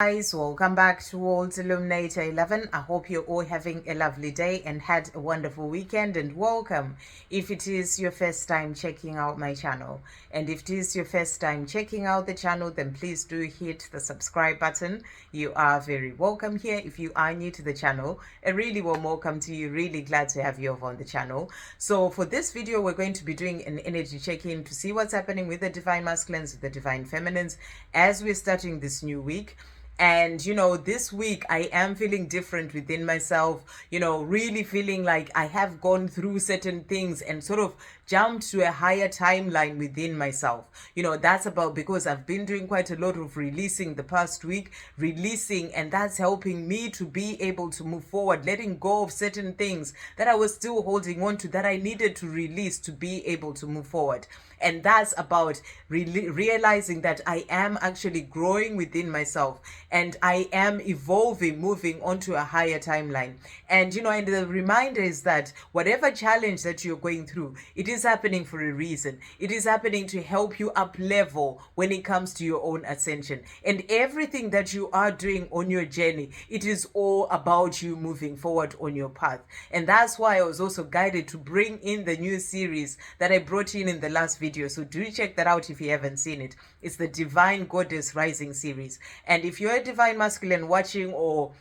Guys, welcome back to World Illuminator 11. I hope you're all having a lovely day and had a wonderful weekend, and welcome if it is your first time checking out my channel. And if it is your first time checking out the channel, then please do hit the subscribe button. You are very welcome here. If you are new to the channel, a really warm welcome to you. Really glad to have you over on the channel. So for this video, we're going to be doing an energy check-in to see what's happening with the divine masculines, with the divine feminines, as we're starting this new week. And this week I am feeling different within myself, really feeling like I have gone through certain things and sort of jumped to a higher timeline within myself. That's about because I've been doing quite a lot of releasing the past week, and that's helping me to be able to move forward, letting go of certain things that I was still holding on to that I needed to release to be able to move forward. And that's about realizing that I am actually growing within myself and I am evolving, moving onto a higher timeline. And and the reminder is that whatever challenge that you're going through, it is happening for a reason. It is happening to help you up level when it comes to your own ascension. And everything that you are doing on your journey, it is all about you moving forward on your path. And that's why I was also guided to bring in the new series that I brought in the last video. So do check that out if you haven't seen it. It's the Divine Goddess Rising series. And if you're a divine masculine watching or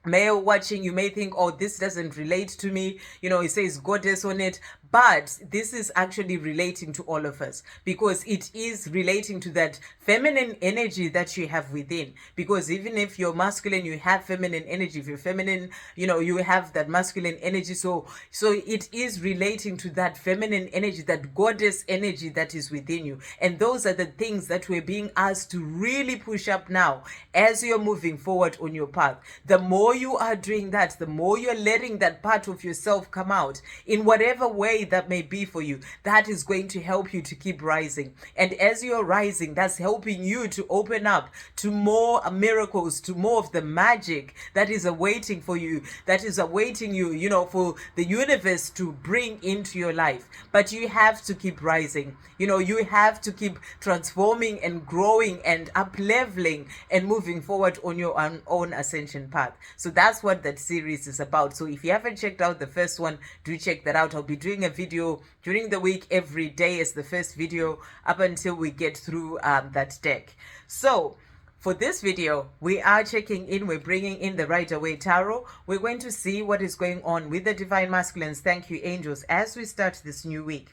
male watching, you may think, oh, this doesn't relate to me. It says goddess on it. But this is actually relating to all of us because it is relating to that feminine energy that you have within. Because even if you're masculine, you have feminine energy. If you're feminine, you have that masculine energy. So it is relating to that feminine energy, that goddess energy that is within you. And those are the things that we're being asked to really push up now as you're moving forward on your path. The more you are doing that, the more you're letting that part of yourself come out in whatever way that may be for you. That is going to help you to keep rising. And as you're rising, that's helping you to open up to more miracles, to more of the magic that is awaiting for you, that is awaiting you, for the universe to bring into your life. But you have to keep rising. You have to keep transforming and growing and up leveling and moving forward on your own ascension path. So that's what that series is about. So if you haven't checked out the first one, do check that out. I'll be doing a video during the week every day as the first video up until we get through that deck. So for this video, we are checking in. We're bringing in the Rider-Waite Tarot. We're going to see what is going on with the divine masculines. Thank you, angels, as we start this new week.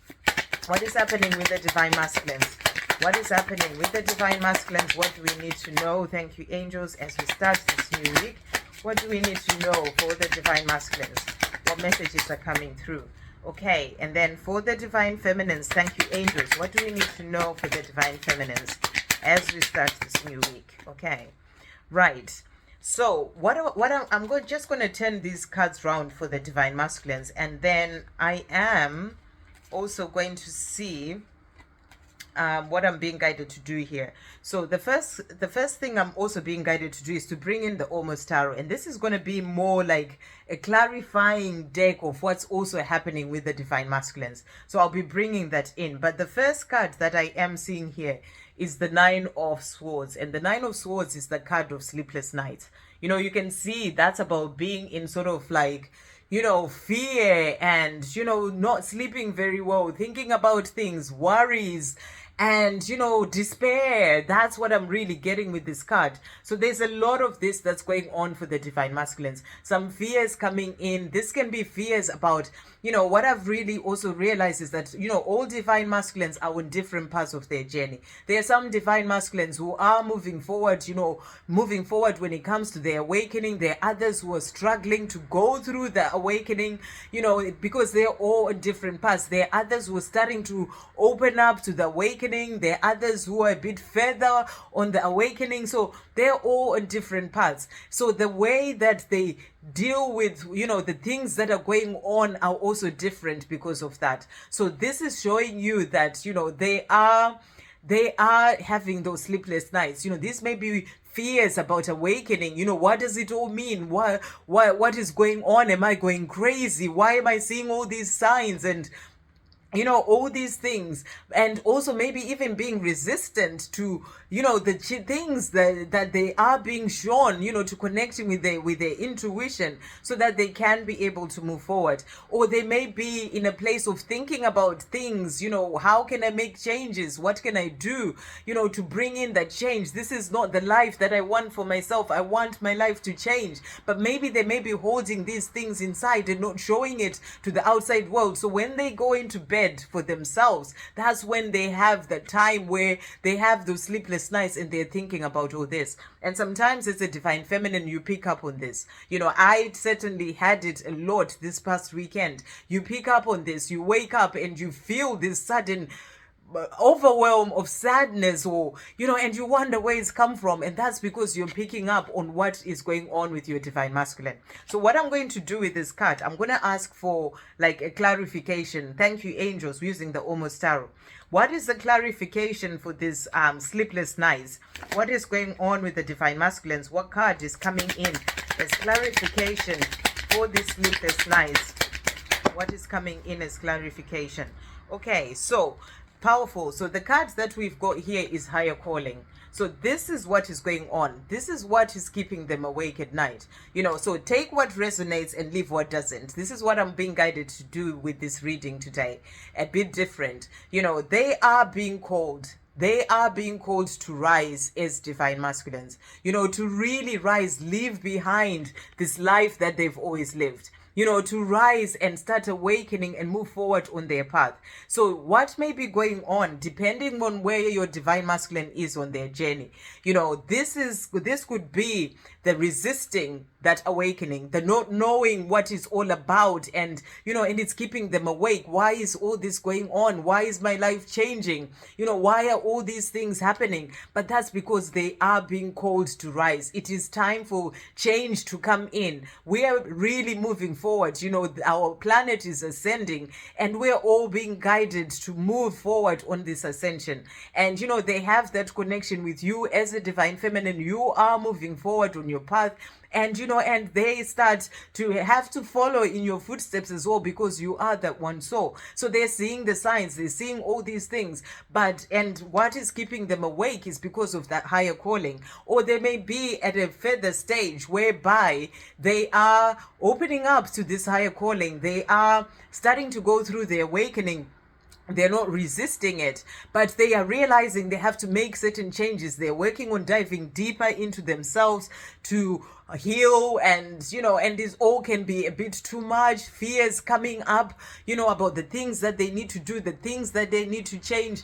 What is happening with the divine masculines? What is happening with the divine masculines? What do we need to know? Thank you, angels, as we start this new week. What do we need to know for the divine masculines? What messages are coming through? Okay, and then for the divine feminines, thank you, angels. What do we need to know for the divine feminines as we start this new week? Okay, right. So I'm just going to turn these cards round for the divine masculines, and then I am also going to see what I'm being guided to do here. So the first thing I'm also being guided to do is to bring in the Almost Tarot, and this is going to be more like a clarifying deck of what's also happening with the divine masculines. So I'll be bringing that in. But the first card that I am seeing here is the Nine of Swords, and the Nine of Swords is the card of sleepless nights. You can see that's about being in sort of like fear and, not sleeping very well, thinking about things, worries, and, despair. That's what I'm really getting with this card. So there's a lot of this that's going on for the divine masculines. Some fears coming in. This can be fears about, what I've really also realized is that, all divine masculines are on different parts of their journey. There are some divine masculines who are moving forward, when it comes to their awakening. There are others who are struggling to go through the awakening, because they're all on different paths. There are others who are starting to open up to the awakening. There are others who are a bit further on the awakening. So they're all on different paths. So the way that they deal with the things that are going on are also different because of that. So this is showing you that they are having those sleepless nights. This may be fears about awakening. What does it all mean? What is going on? Am I going crazy? Why am I seeing all these signs? And all these things, and also maybe even being resistant to the things that they are being shown, to connecting with their intuition, so that they can be able to move forward. Or they may be in a place of thinking about things, how can I make changes, what can I do, to bring in that change. This is not the life that I want for myself. I want my life to change, but maybe they may be holding these things inside and not showing it to the outside world. So when they go into bed for themselves, that's when they have the time where they have those sleepless nights and they're thinking about all this. And sometimes it's a divine feminine, you pick up on this. I certainly had it a lot this past weekend. You pick up on this, you wake up and you feel this sudden overwhelm of sadness, or and you wonder where it's come from, and that's because you're picking up on what is going on with your divine masculine. So what I'm going to do with this card, I'm going to ask for like a clarification. Thank you, angels, using the Almost Tarot. What is the clarification for this sleepless nights? What is going on with the divine masculines? What card is coming in as clarification for this sleepless nights? What is coming in as clarification? Okay, so powerful. So the cards that we've got here is higher calling. So this is what is going on. This is what is keeping them awake at night. So take what resonates and leave what doesn't. This is what I'm being guided to do with this reading today. A bit different. They are being called. They are being called to rise as divine masculines. To really rise, leave behind this life that they've always lived. To rise and start awakening and move forward on their path. So what may be going on, depending on where your divine masculine is on their journey, this could be the resisting that awakening, the not knowing what it's all about, and and it's keeping them awake. Why is all this going on? Why is my life changing? Why are all these things happening? But that's because they are being called to rise. It is time for change to come in. We are really moving forward. Our planet is ascending, and we're all being guided to move forward on this ascension. And they have that connection with you as a divine feminine. You are moving forward on your path, and and they start to have to follow in your footsteps as well, because you are that one soul. So they're seeing the signs, they're seeing all these things, and what is keeping them awake is because of that higher calling. Or they may be at a further stage whereby they are opening up to this higher calling. They are starting to go through the awakening. They're not resisting it, but they are realizing they have to make certain changes. They're working on diving deeper into themselves to heal, and and this all can be a bit too much. Fears coming up, about the things that they need to do, the things that they need to change,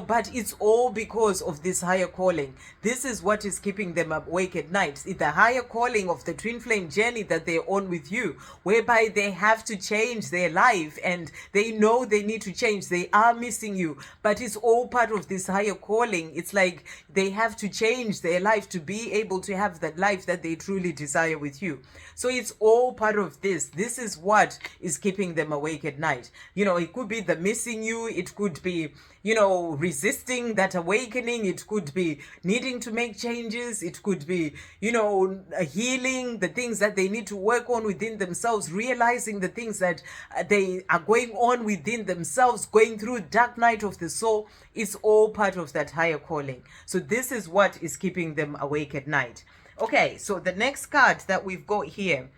but it's all because of this higher calling. This is what is keeping them awake at night. It's the higher calling of the twin flame journey that they're on with you, whereby they have to change their life, and they know they need to change. They are missing you, but it's all part of this higher calling. It's like they have to change their life to be able to have that life that they truly desire with you. So it's all part of this. This is what is keeping them awake at night. It could be the missing you, it could be resisting that awakening, it could be needing to make changes, it could be healing the things that they need to work on within themselves, realizing the things that they are going on within themselves, going through dark night of the soul. It's all part of that higher calling. So this is what is keeping them awake at night. Okay, so the next card that we've got here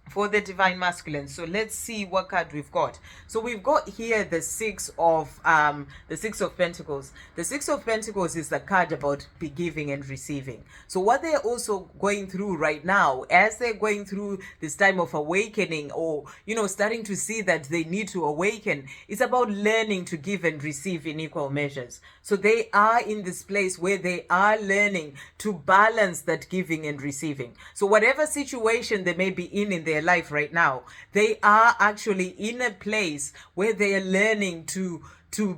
for the divine masculine. So let's see what card we've got. So we've got here the Six of Pentacles. The Six of Pentacles is the card about be giving and receiving. So what they're also going through right now, as they're going through this time of awakening, or starting to see that they need to awaken, it's about learning to give and receive in equal measures. So they are in this place where they are learning to balance that giving and receiving. So whatever situation they may be in their life right now, they are actually in a place where they are learning to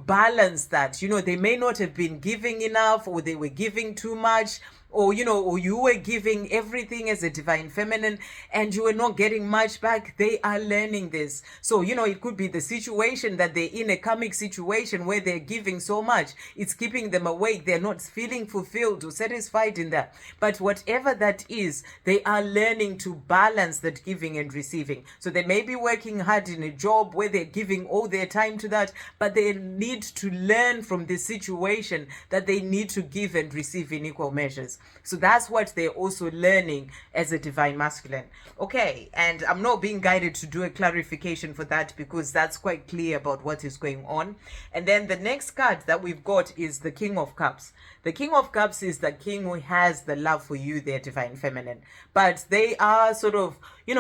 balance that. They may not have been giving enough, or they were giving too much, or or you were giving everything as a divine feminine and you were not getting much back. They are learning this. So it could be the situation that they're in, a karmic situation where they're giving so much, it's keeping them awake, they're not feeling fulfilled or satisfied in that. But whatever that is, they are learning to balance that giving and receiving. So they may be working hard in a job where they're giving all their time to that, but they need to learn from this situation that they need to give and receive in equal measures. So that's what they're also learning as a divine masculine. Okay, and I'm not being guided to do a clarification for that because that's quite clear about what is going on. And then the next card that we've got is the King of Cups. The King of Cups is the king who has the love for you, their divine feminine. But they are sort of,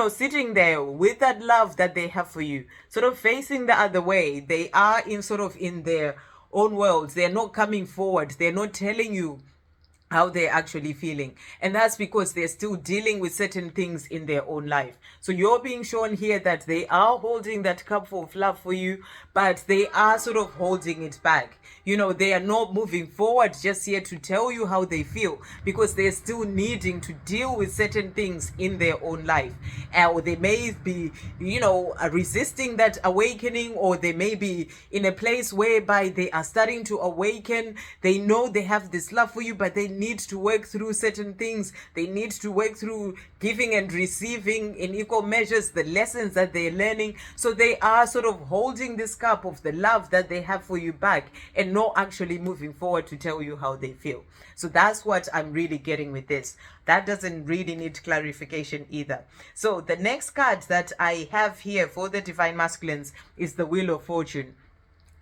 sitting there with that love that they have for you, sort of facing the other way. They are in their own worlds. They're not coming forward. They're not telling you how they're actually feeling, and that's because they're still dealing with certain things in their own life. So you're being shown here that they are holding that cup of love for you, but they are sort of holding it back. They are not moving forward just yet to tell you how they feel because they're still needing to deal with certain things in their own life. Or they may be resisting that awakening, or they may be in a place whereby they are starting to awaken. They know they have this love for you, but they need to work through certain things. They need to work through giving and receiving in equal measures, the lessons that they're learning. So they are sort of holding this cup of the love that they have for you back and not actually moving forward to tell you how they feel. So that's what I'm really getting with this. That doesn't really need clarification either. So the next card that I have here for the divine masculines is the Wheel of Fortune.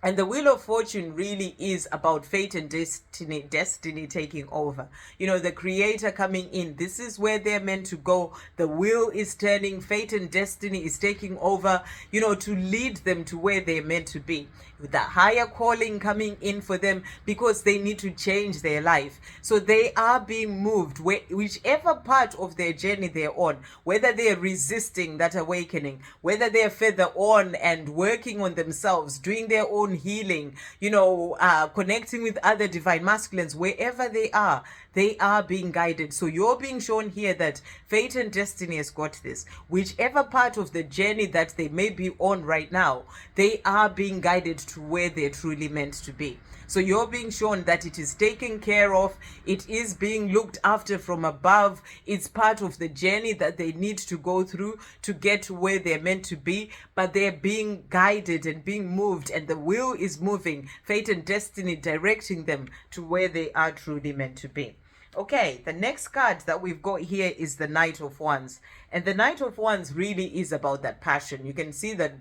And the Wheel of Fortune really is about fate and destiny taking over. The creator coming in. This is where they're meant to go. The wheel is turning. Fate and destiny is taking over, to lead them to where they're meant to be. With the higher calling coming in for them because they need to change their life. So they are being moved, whichever part of their journey they're on, whether they're resisting that awakening, whether they're further on and working on themselves, doing their own healing, connecting with other divine masculines, wherever they are being guided. So you're being shown here that fate and destiny has got this. Whichever part of the journey that they may be on right now, they are being guided to where they're truly meant to be. So you're being shown that it is taken care of. It is being looked after from above. It's part of the journey that they need to go through to get to where they're meant to be. But they're being guided and being moved, and the wheel is moving. Fate and destiny directing them to where they are truly meant to be. Okay, the next card that we've got here is the Knight of Wands. And the Knight of Wands really is about that passion. You can see that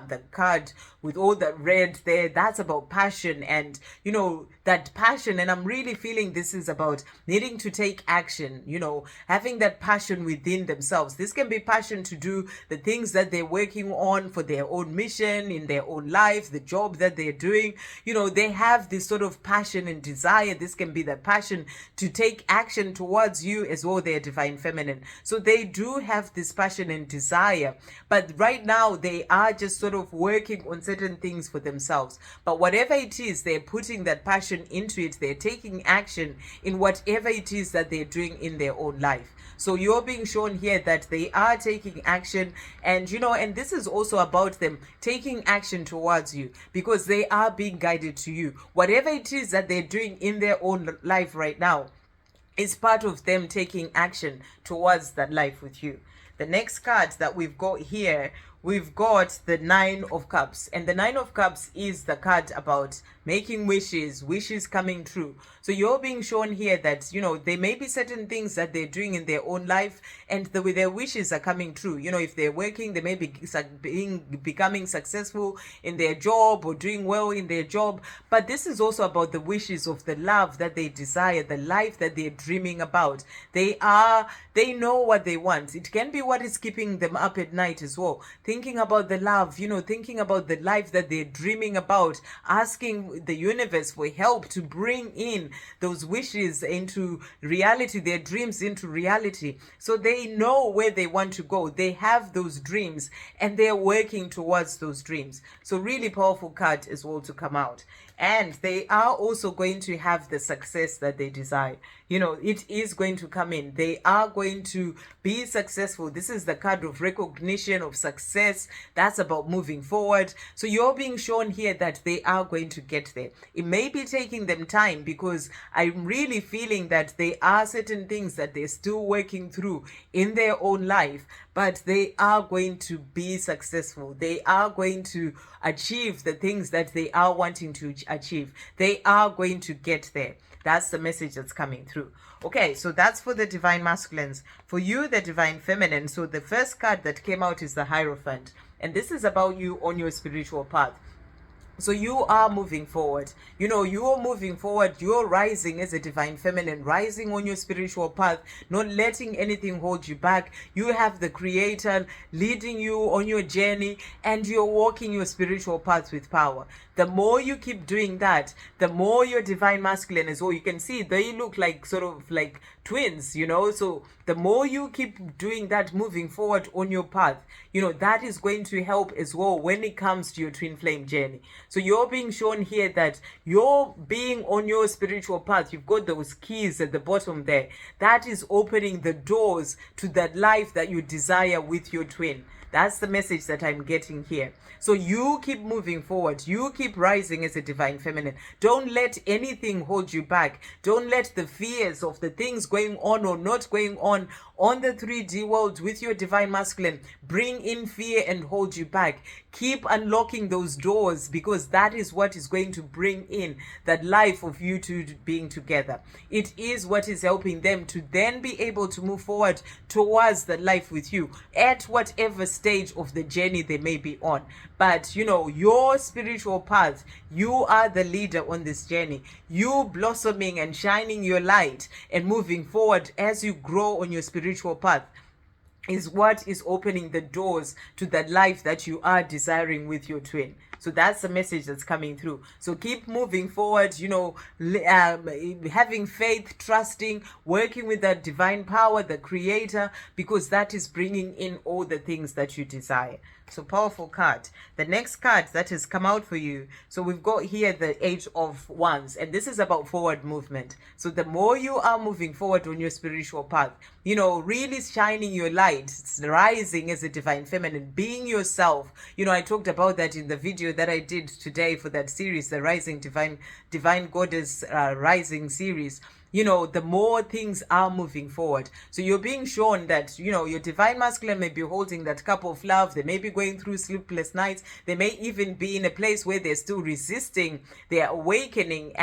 the card with all that red there, that's about passion and, that passion. And I'm really feeling this is about needing to take action, having that passion within themselves. This can be passion to do the things that they're working on for their own mission, in their own life, the job that they're doing. They have this sort of passion and desire. This can be the passion to take action towards you as well, their divine feminine. So they do have this passion and desire, but right now they are just sort of working on certain things for themselves. But whatever it is, they're putting that passion into it. They're taking action in whatever it is that they're doing in their own life. So you're being shown here that they are taking action, and and this is also about them taking action towards you because they are being guided to you. Whatever it is that they're doing in their own life right now, it's part of them taking action towards that life with you. The next card that we've got here, we've got the Nine of Cups. And the Nine of Cups is the card about making wishes coming true. So you're being shown here that, there may be certain things that they're doing in their own life and their wishes are coming true. If they're working, they may be becoming successful in their job or doing well in their job. But this is also about the wishes of the love that they desire, the life that they're dreaming about. They know what they want. It can be what is keeping them up at night as well. Thinking about the love, thinking about the life that they're dreaming about, asking the universe for help to bring in those wishes into reality, their dreams into reality. So they know where they want to go. They have those dreams and they're working towards those dreams. So really powerful card as well to come out. and they are also going to have the success that they desire. You know, it is going to come in. They are going to be successful. This is the card of recognition, of success. That's about moving forward. So you're being shown here that they are going to get there. It may be taking them time, because I'm really feeling that there are certain things that they're still working through in their own life, but they are going to be successful. They are going to achieve the things that they are wanting to achieve. They are going to get there. That's the message that's coming through. Okay, so that's for the divine masculines. For you, the divine feminine, so the first card that came out is the Hierophant. And this is about you on your spiritual path. So you are moving forward. You know, you're moving forward. You're rising as a divine feminine, rising on your spiritual path, not letting anything hold you back. You have the Creator leading you on your journey, and you're walking your spiritual path with power. The more you keep doing that, the more your divine masculine as well. You can see they look like sort of like twins, you know. So the more you keep doing that, moving forward on your path, you know, that is going to help as well when it comes to your twin flame journey. So you're being shown here that you're being on your spiritual path. You've got those keys at the bottom there. That is opening the doors to that life that you desire with your twin. That's the message that I'm getting here. So you keep moving forward. You keep rising as a divine feminine. Don't let anything hold you back. Don't let the fears of the things going on or not going on the 3D world with your divine masculine bring in fear and hold you back. Keep unlocking those doors, because that is what is going to bring in that life of you two being together. It is what is helping them to then be able to move forward towards that life with you at whatever stage of the journey they may be on. But you know, your spiritual path, you are the leader on this journey. You blossoming and shining your light and moving forward as you grow on your spiritual path is what is opening the doors to that life that you are desiring with your twin. So that's the message that's coming through. So keep moving forward, you know, having faith, trusting, working with that divine power, the Creator, because that is bringing in all the things that you desire. So powerful card. The next card that has come out for you. So we've got here the Age of Wands, and this is about forward movement. So the more you are moving forward on your spiritual path, you know, really shining your light, rising as a divine feminine, being yourself. You know, I talked about that in the video that I did today for that series, the Rising Divine Goddess Rising series. You know, the more things are moving forward. So you're being shown that, you know, your divine masculine may be holding that cup of love. They may be going through sleepless nights. They may even be in a place where they're still resisting their awakening,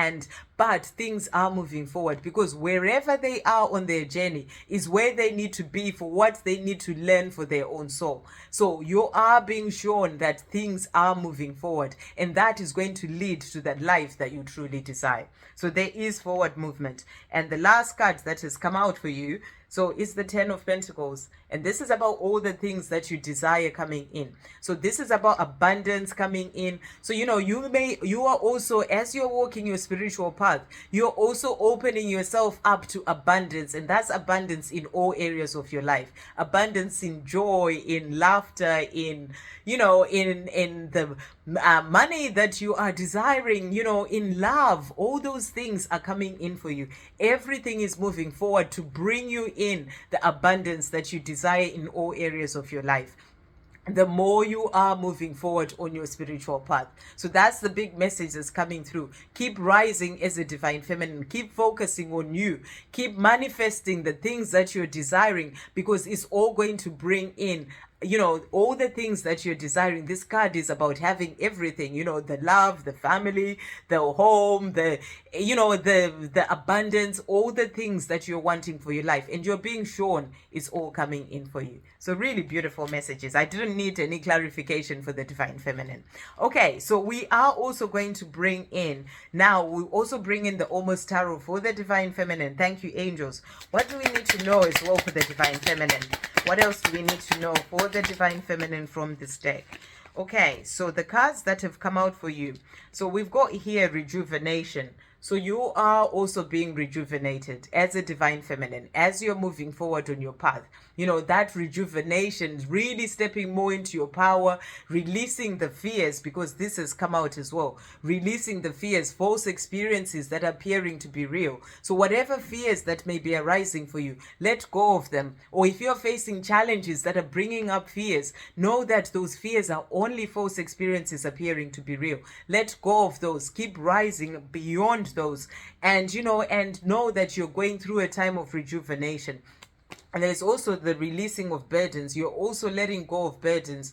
but things are moving forward, because wherever they are on their journey is where they need to be for what they need to learn for their own soul. So you are being shown that things are moving forward, and that is going to lead to that life that you truly desire. So there is forward movement. And the last card that has come out for you, so it's the 10 of Pentacles. And this is about all the things that you desire coming in. So this is about abundance coming in. So, you know, you are also, as you're walking your spiritual path, you're also opening yourself up to abundance. And that's abundance in all areas of your life. Abundance in joy, in laughter, in, you know, in the money that you are desiring, you know, in love. All those things are coming in for you. Everything is moving forward to bring you in the abundance that you desire in all areas of your life, the more you are moving forward on your spiritual path. So that's the big message that's coming through. Keep rising as a divine feminine. Keep focusing on you. Keep manifesting the things that you're desiring, because it's all going to bring in, you know, all the things that you're desiring. This card is about having everything, you know, the love, the family, the home, the, you know, the abundance, all the things that you're wanting for your life, and you're being shown it's all coming in for you. So really beautiful messages. I didn't need any clarification for the divine feminine. Okay, so we are also going to bring in, now we also bring in the Almost Tarot for the divine feminine. Thank you, angels. What do we need to know as well for the divine feminine? What else do we need to know for the divine feminine from this deck? Okay, so the cards that have come out for you. So we've got here rejuvenation. So you are also being rejuvenated as a divine feminine as you're moving forward on your path. That rejuvenation, really stepping more into your power, releasing the fears, because this has come out as well, releasing the fears, false experiences that are appearing to be real. So whatever fears that may be arising for you, let go of them. Or if you're facing challenges that are bringing up fears, know that those fears are only false experiences appearing to be real. Let go of those. Keep rising beyond those. And know that you're going through a time of rejuvenation. And there's also the releasing of burdens. You're also letting go of burdens,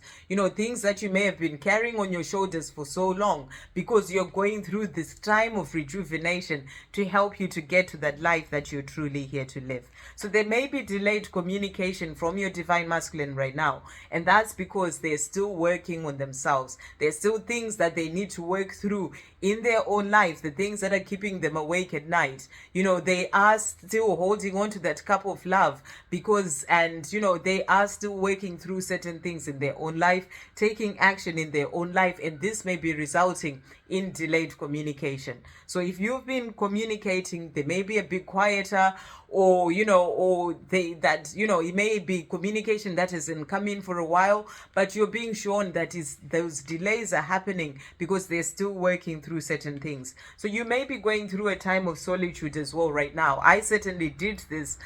things that you may have been carrying on your shoulders for so long, because you're going through this time of rejuvenation to help you to get to that life that you're truly here to live. So there may be delayed communication from your divine masculine right now. And that's because they're still working on themselves. There's still things that they need to work through in their own life, the things that are keeping them awake at night. They are still holding on to that cup of love, because they are still working through certain things in their own life, taking action in their own life, and this may be resulting in delayed communication. So if you've been communicating, they may be a bit quieter, or it may be communication that hasn't come in for a while, but you're being shown that those delays are happening because they're still working through certain things. So you may be going through a time of solitude as well right now. I certainly did this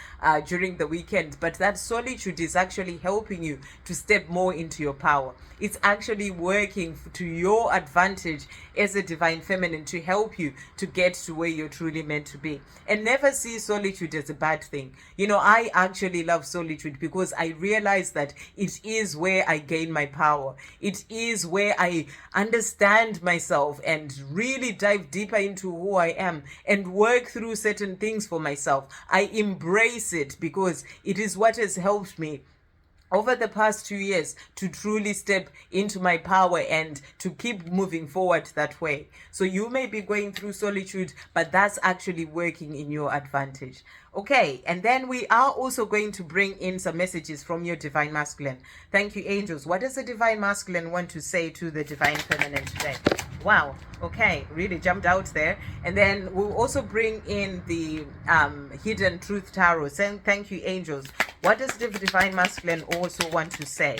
during the weekend, but that solitude is actually helping you to step more into your power. It's actually working to your advantage as a divine feminine to help you to get to where you're truly meant to be. And never see solitude as a bad thing. I actually love solitude because I realize that it is where I gain my power. It is where I understand myself and really dive deeper into who I am and work through certain things for myself. I embrace it because it is what has helped me over the past 2 years to truly step into my power and to keep moving forward that way. So you may be going through solitude, but that's actually working in your advantage. Okay, and then we are also going to bring in some messages from your divine masculine. Thank you, angels. What does the divine masculine want to say to the divine feminine today? Wow, okay, really jumped out there. And then we'll also bring in the hidden truth tarot, saying thank you, angels. What does the divine masculine also want to say?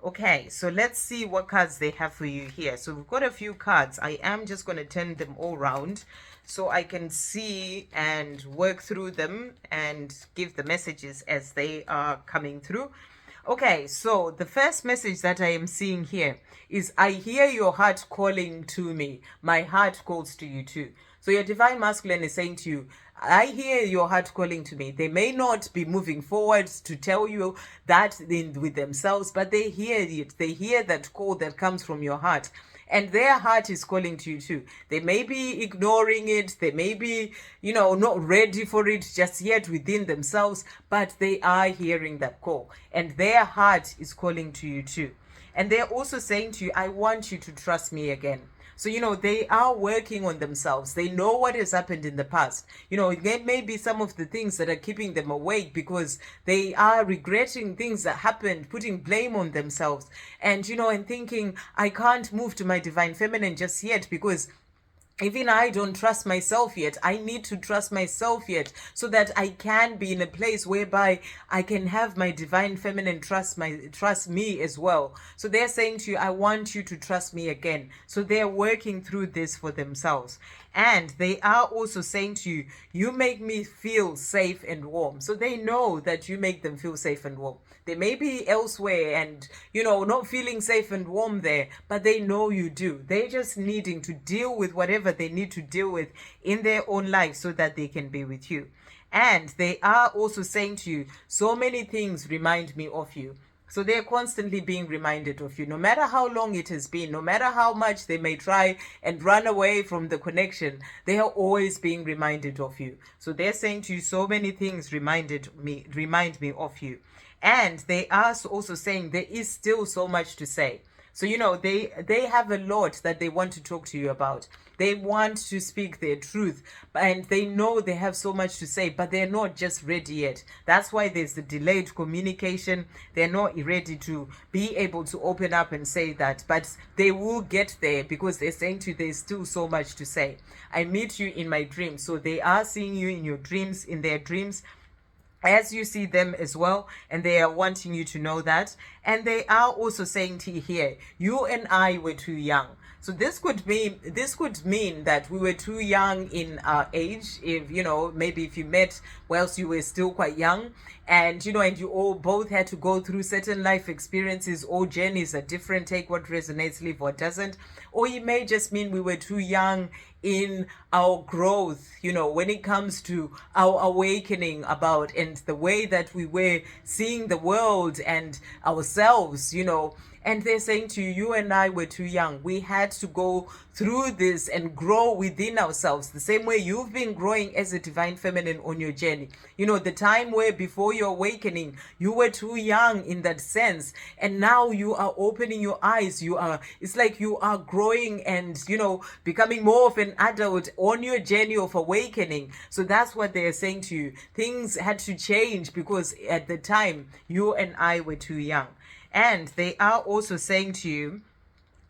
Okay, so let's see what cards they have for you here. So we've got a few cards. I am just going to turn them all around so I can see and work through them and give the messages as they are coming through. Okay, so the first message that I am seeing here is, I hear your heart calling to me. My heart calls to you too. So your divine masculine is saying to you, I hear your heart calling to me. They may not be moving forward to tell you that with themselves, but they hear it. They hear that call that comes from your heart. And their heart is calling to you too. They may be ignoring it. They may be, not ready for it just yet within themselves, but they are hearing that call. And their heart is calling to you too. And they're also saying to you, I want you to trust me again. So, they are working on themselves. They know what has happened in the past. It may be some of the things that are keeping them awake because they are regretting things that happened, putting blame on themselves. And, and thinking, I can't move to my divine feminine just yet because even I don't trust myself yet. I need to trust myself yet so that I can be in a place whereby I can have my divine feminine trust me as well. So they're saying to you, I want you to trust me again. So they're working through this for themselves. And they are also saying to you, you make me feel safe and warm. So they know that you make them feel safe and warm. They may be elsewhere and, not feeling safe and warm there, but they know you do. They're just needing to deal with whatever they need to deal with in their own life so that they can be with you. And they are also saying to you, so many things remind me of you. So they're constantly being reminded of you, no matter how long it has been, no matter how much they may try and run away from the connection, they are always being reminded of you. So they're saying to you, so many things remind me of you. And they are also saying there is still so much to say. So, they have a lot that they want to talk to you about. They want to speak their truth, and they know they have so much to say, but they're not just ready yet. That's why there's the delayed communication. They're not ready to be able to open up and say that, but they will get there because they're saying to you, there's still so much to say. I meet you in my dreams. So they are seeing you in your dreams, in their dreams, as you see them as well, and they are wanting you to know that. And they are also saying to you here, you and I were too young. So this could mean that we were too young in our age. If maybe if you met whilst you were still quite young, and and you all both had to go through certain life experiences. All journeys are different. Take what resonates, leave what doesn't. Or it may just mean we were too young in our growth, when it comes to our awakening about and the way that we were seeing the world and ourselves, and they're saying to you, you and I were too young. We had to go through this and grow within ourselves the same way you've been growing as a divine feminine on your journey. The time where before your awakening, you were too young in that sense. And now you are opening your eyes. It's like you are growing and, becoming more of an adult on your journey of awakening. So that's what they're saying to you. Things had to change because at the time, you and I were too young. And they are also saying to you,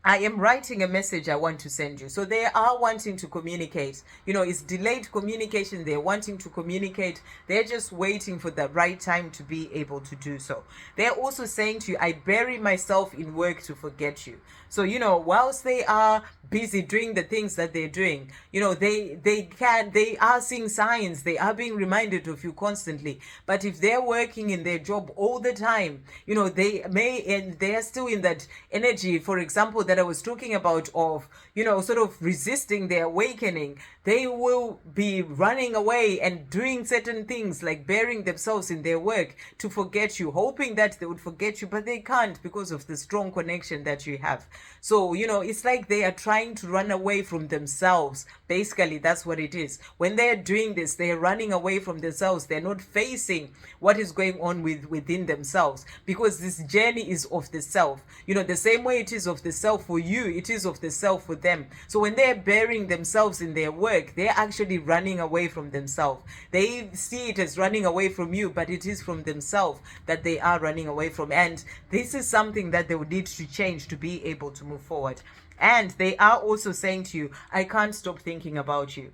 I am writing a message I want to send you. So they are wanting to communicate. It's delayed communication. They're wanting to communicate. They're just waiting for the right time to be able to do so. They're also saying to you, I bury myself in work to forget you. So, whilst they are busy doing the things that they're doing, they are seeing signs. They are being reminded of you constantly. But if they're working in their job all the time, they may, and they're still in that energy, for example, that I was talking about of, sort of resisting their awakening, they will be running away and doing certain things like burying themselves in their work to forget you, hoping that they would forget you, but they can't because of the strong connection that you have. So, it's like they are trying to run away from themselves. Basically, that's what it is. When they're doing this, they're running away from themselves. They're not facing what is going on within themselves, because this journey is of the self. The same way it is of the self for you, it is of the self for them. So when they're burying themselves in their work, they're actually running away from themselves. They see it as running away from you, but it is from themselves that they are running away from. And this is something that they would need to change to be able to move forward. And they are also saying to you, I can't stop thinking about you.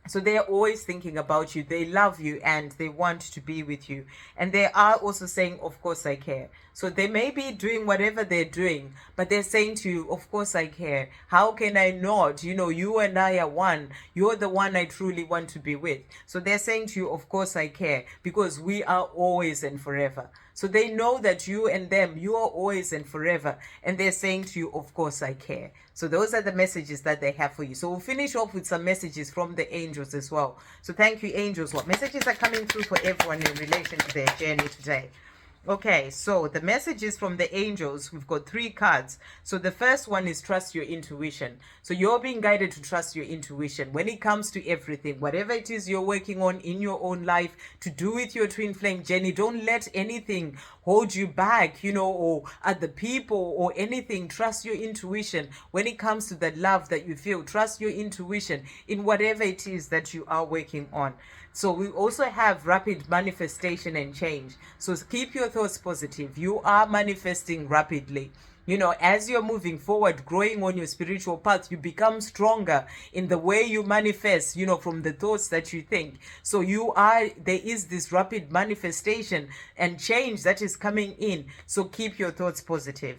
So they're always thinking about you. They love you and they want to be with you. And they are also saying, of course I care. So they may be doing whatever they're doing, but they're saying to you, of course I care. How can I not? You and I are one. You're the one I truly want to be with. So they're saying to you, of course I care, because we are always and forever. So they know that you and them, you are always and forever. And they're saying to you, of course I care. So those are the messages that they have for you. So we'll finish off with some messages from the angels as well. So thank you, angels. What messages are coming through for everyone in relation to their journey today? Okay, so the messages from the angels, we've got 3 cards. So the first one is trust your intuition. So you're being guided to trust your intuition when it comes to everything, whatever it is you're working on in your own life to do with your twin flame journey. Don't let anything hold you back, or other people or anything. Trust your intuition when it comes to the love that you feel. Trust your intuition in whatever it is that you are working on. So we also have rapid manifestation and change. So keep your thoughts positive. You are manifesting rapidly. As you're moving forward, growing on your spiritual path, you become stronger in the way you manifest, from the thoughts that you think. So there is this rapid manifestation and change that is coming in. So keep your thoughts positive.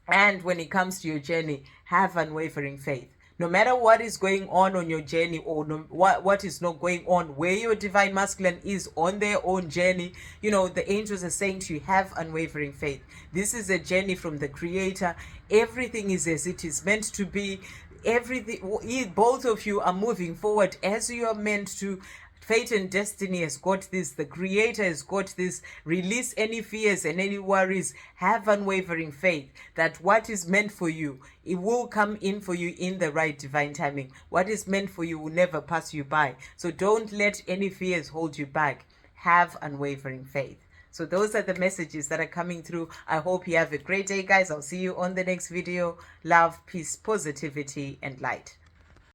And when it comes to your journey, have unwavering faith. No matter what is going on your journey, or what is not going on, where your divine masculine is on their own journey, the angels are saying to you, have unwavering faith. This is a journey from the Creator. Everything is as it is meant to be. Everything, both of you are moving forward as you are meant to. Fate and destiny has got this. The Creator has got this. Release any fears and any worries. Have unwavering faith that what is meant for you, it will come in for you in the right divine timing. What is meant for you will never pass you by. So don't let any fears hold you back. Have unwavering faith. So those are the messages that are coming through. I hope you have a great day, guys. I'll see you on the next video. Love, peace, positivity, and light.